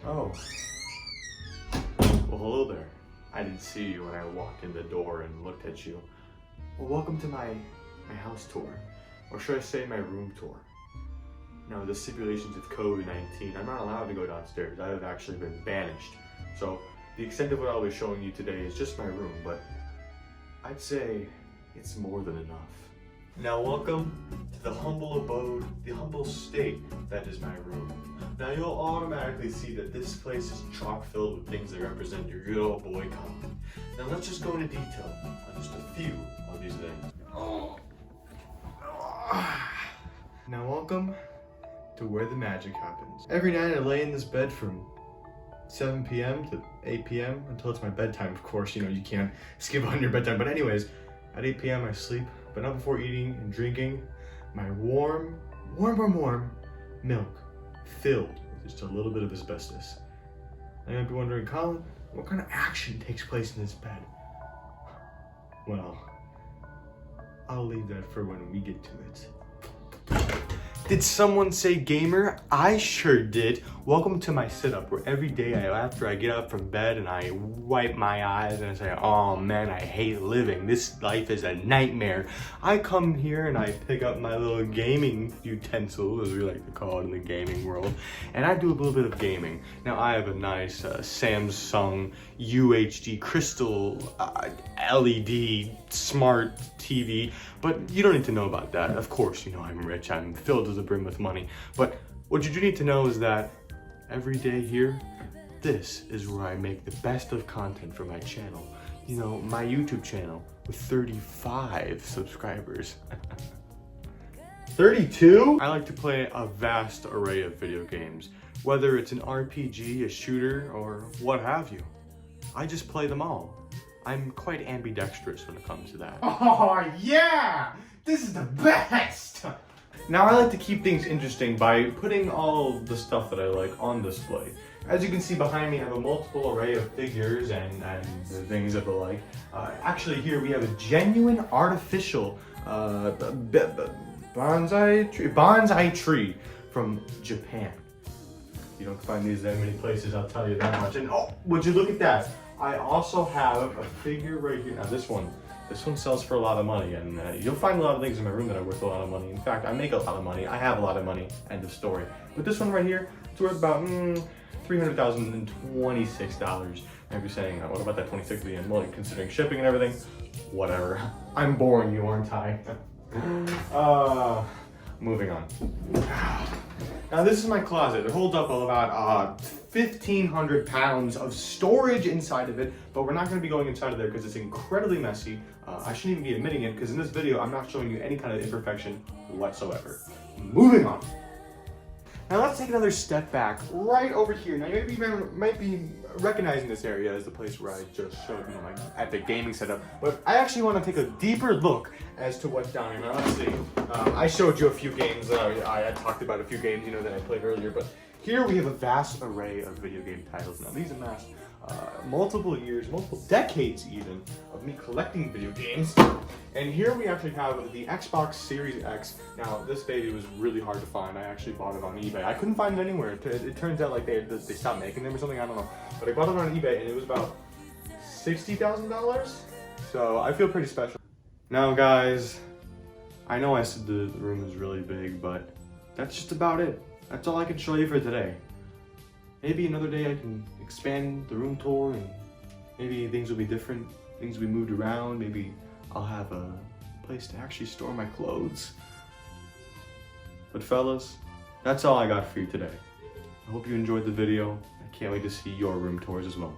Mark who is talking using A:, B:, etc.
A: Oh. Well, hello there. I didn't see you when I walked in the door and looked at you. Well, welcome to my house tour. Or should I say my room tour? Now, the stipulations of COVID-19, I'm not allowed to go downstairs. I have actually been banished. So, the extent of what I'll be showing you today is just my room, but I'd say it's more than enough. Now, welcome to the humble abode, the humble state that is my room. Now, you'll automatically see that this place is chock filled with things that represent your good old boy Colin. Now, let's just go into detail on just a few of these things. Now, welcome to where the magic happens. Every night I lay in this bed from 7 p.m. to 8 p.m. until it's my bedtime, of course. You know, you can't skip on your bedtime. But anyways, at 8 p.m. I sleep, but not before eating and drinking my warm milk filled with just a little bit of asbestos. And you might be wondering, Colin, what kind of action takes place in this bed? Well, I'll leave that for when we get to it. Did someone say gamer? I sure did. Welcome to my sit-up, where every day after I get up from bed and I wipe my eyes and I say, oh man, I hate living. This life is a nightmare. I come here and I pick up my little gaming utensil, as we like to call it in the gaming world, and I do a little bit of gaming. Now, I have a nice Samsung UHD crystal LED smart TV, but you don't need to know about that. Of course, you know I'm rich, I'm filled to the brim with money, but what you do need to know is that every day here, this is where I make the best of content for my channel. You know, my YouTube channel with 35 subscribers. 32? I like to play a vast array of video games, whether it's an RPG, a shooter, or what have you. I just play them all. I'm quite ambidextrous when it comes to that.
B: Oh yeah! This is the best!
A: Now, I like to keep things interesting by putting all the stuff that I like on display. As you can see behind me, I have a multiple array of figures and the things of the like. Actually, here we have a genuine artificial bonsai tree from Japan. You don't find these that many places, I'll tell you that much. And oh, would you look at that? I also have a figure right here. Now, this one sells for a lot of money, and you'll find a lot of things in my room that are worth a lot of money. In fact, I make a lot of money. I have a lot of money. End of story. But this one right here, it's worth about $300,026. Maybe saying, what about that 26 at the end? Well, considering shipping and everything, whatever. I'm boring you, aren't I? Moving on. Now, this is my closet. It holds up about 1,500 pounds of storage inside of it, but we're not going to be going inside of there because it's incredibly messy. I shouldn't even be admitting it, because in this video, I'm not showing you any kind of imperfection whatsoever. Moving on. Now, let's take another step back right over here. Now, you might be recognizing this area as the place where I just showed you at the gaming setup, but I actually want to take a deeper look as to what's down here. Now, let's see. I showed you a few games. I had talked about a few games, you know, that I played earlier, but here we have a vast array of video game titles. Now, these amass multiple years, multiple decades even, of me collecting video games. And here we actually have the Xbox Series X. Now, this baby was really hard to find. I actually bought it on eBay. I couldn't find it anywhere. It turns out like they stopped making them or something, I don't know. But I bought it on eBay and it was about $60,000. So I feel pretty special. Now, guys, I know I said the room is really big, but that's just about it. That's all I can show you for today. Maybe another day I can expand the room tour and maybe things will be different. Things will be moved around. Maybe I'll have a place to actually store my clothes. But fellas, that's all I got for you today. I hope you enjoyed the video. I can't wait to see your room tours as well.